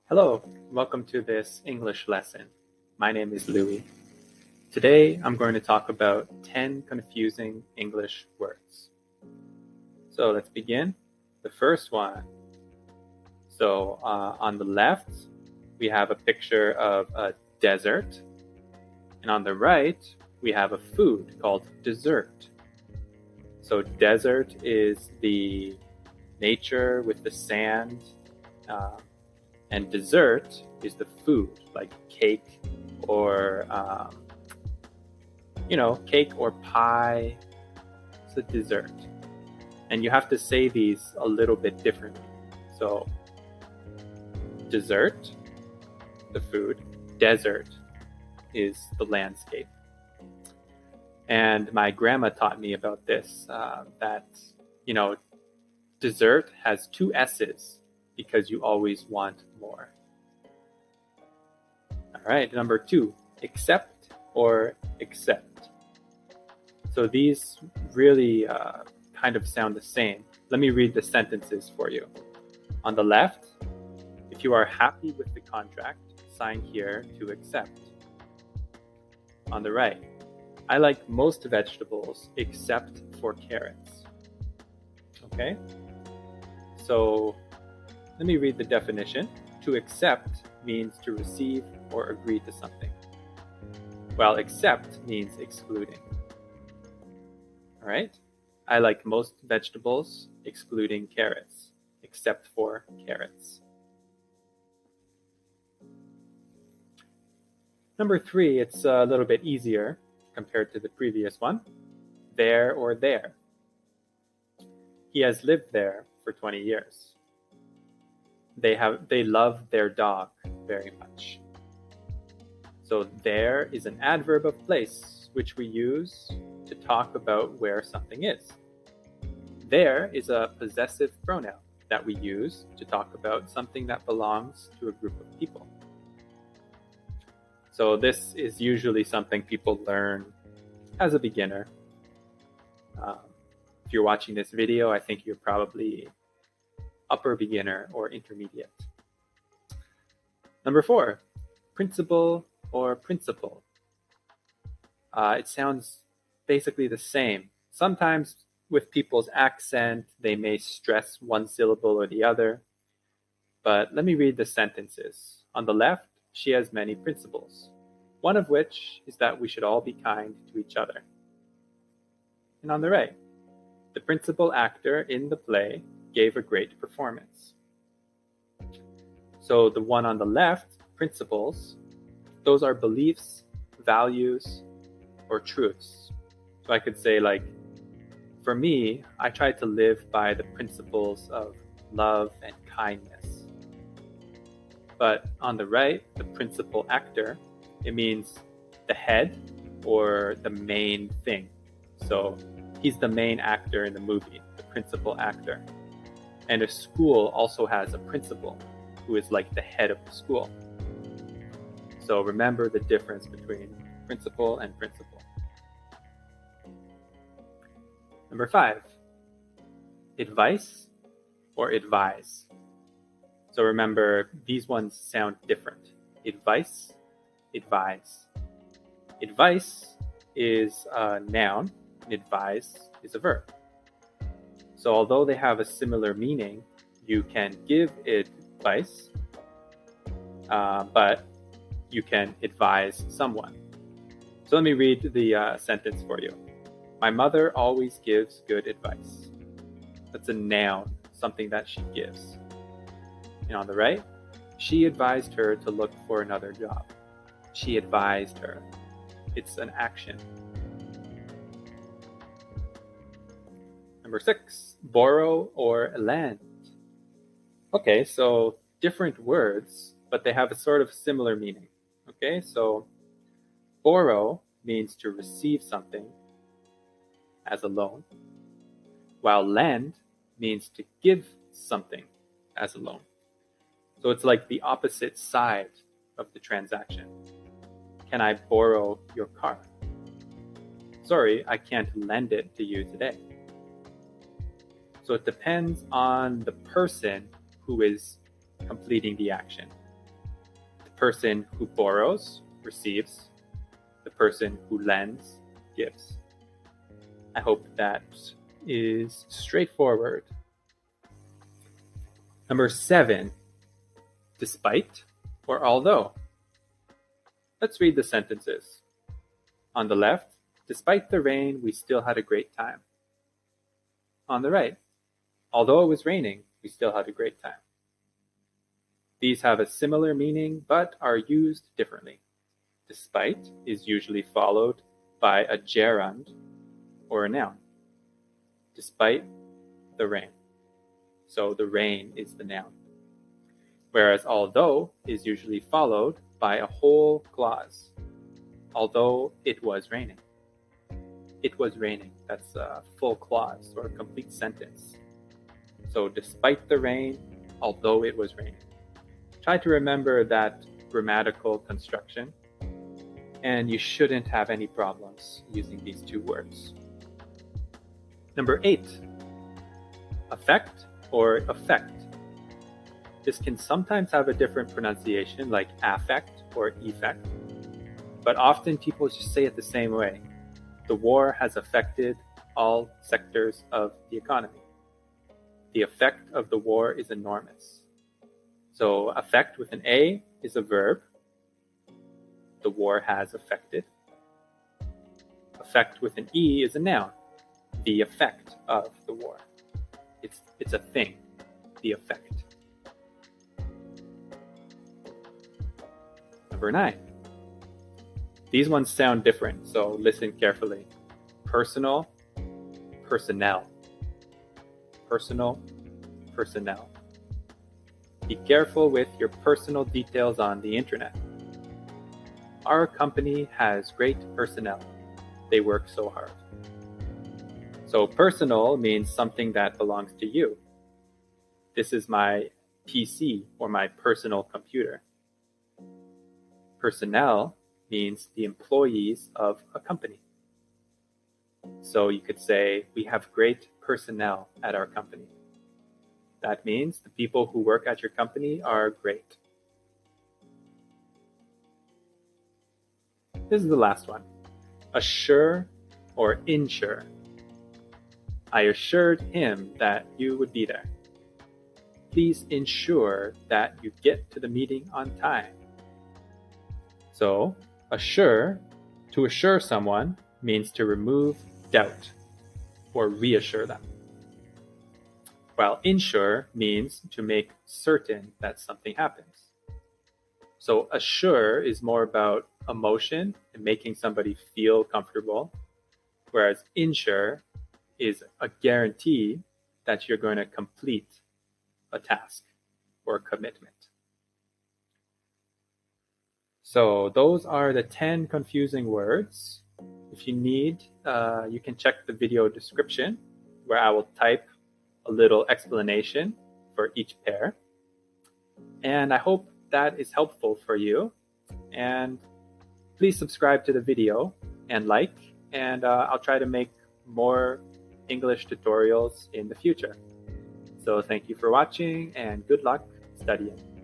Hello, welcome to this English lesson. My name is Louis. Today I'm going to talk about 10 confusing English words. So let's begin. The first one. On the left, we have a picture of a desert. And on the right, we have a food called dessert. So desert is the nature with the sand, and dessert is the food, like cake or, cake or pie. It's a dessert. And you have to say these a little bit differently. So, dessert, the food, desert is the landscape. And my grandma taught me about this, that, dessert has two S's because you always want more. All right, number 2, accept or accept. So these really kind of sound the same. Let me read the sentences for you. On the left, if you are happy with the contract, sign here to accept. On the right, I like most vegetables except for carrots. Okay? So let me read the definition. To accept means to receive or agree to something, while accept means excluding. All right? I like most vegetables, excluding carrots, except for carrots. Number 3, it's a little bit easier compared to the previous one. There or there. He has lived there for 20 years. They love their dog very much. So there is an adverb of place which we use to talk about where something is. There is a possessive pronoun that we use to talk about something that belongs to a group of people. So this is usually something people learn as a beginner. If you're watching this video, I think you're probably upper beginner or intermediate. Number 4, principle or principle. It sounds basically the same. Sometimes with people's accent, they may stress one syllable or the other. But let me read the sentences. On the left, she has many principles, one of which is that we should all be kind to each other. And on the right, the principal actor in the play gave a great performance. So the one on the left, principles, those are beliefs, values, or truths. So I could say, like, for me, I try to live by the principles of love and kindness. But on the right, the principal actor, it means the head or the main thing. So he's the main actor in the movie, the principal actor. And a school also has a principal who is like the head of the school. So remember the difference between principal and principal. Number 5, advice or advise. So remember, these ones sound different. Advice, advise. Advice is a noun, and advise is a verb. So although they have a similar meaning, you can give advice, but you can advise someone. So let me read the sentence for you. My mother always gives good advice. That's a noun, something that she gives. And on the right, she advised her to look for another job. She advised her. It's an action. Number 6, borrow or lend. Okay, so different words, but they have a sort of similar meaning. Okay, so borrow means to receive something as a loan, while lend means to give something as a loan. So it's like the opposite side of the transaction. Can I borrow your car? Sorry, I can't lend it to you today. So it depends on the person who is completing the action. person who borrows receives. The person who lends gives. I hope that is straightforward. Number 7, despite or although. Let's read the sentences. On the left, despite the rain, we still had a great time. On the right, although it was raining, we still had a great time. These have a similar meaning but are used differently. Despite is usually followed by a gerund or a noun. Despite the rain. So the rain is the noun. Whereas although is usually followed by a whole clause. Although it was raining. It was raining. That's a full clause or a complete sentence. So despite the rain, although it was raining. Try to remember that grammatical construction, and you shouldn't have any problems using these two words. Number 8, affect or effect. This can sometimes have a different pronunciation like affect or effect, but often people just say it the same way. The war has affected all sectors of the economy. The effect of the war is enormous. So affect with an A is a verb. The war has affected. Effect with an E is a noun. The effect of the war. It's a thing, the effect. Number 9. These ones sound different, so listen carefully. Personal, personnel. Personal, personnel. Be careful with your personal details on the internet. Our company has great personnel. They work so hard. So personal means something that belongs to you. This is my PC or my personal computer. Personnel means the employees of a company. So you could say, we have great personnel at our company. That means the people who work at your company are great. This is the last one. Assure or ensure. I assured him that you would be there. Please ensure that you get to the meeting on time. So, assure, to assure someone, means to remove doubt or reassure them. While ensure means to make certain that something happens. So assure is more about emotion and making somebody feel comfortable, whereas ensure is a guarantee that you're going to complete a task or a commitment. So those are the 10 confusing words. If you need, you can check the video description where I will type a little explanation for each pair. And I hope that is helpful for you. And please subscribe to the video and like, and I'll try to make more English tutorials in the future. So thank you for watching and good luck studying.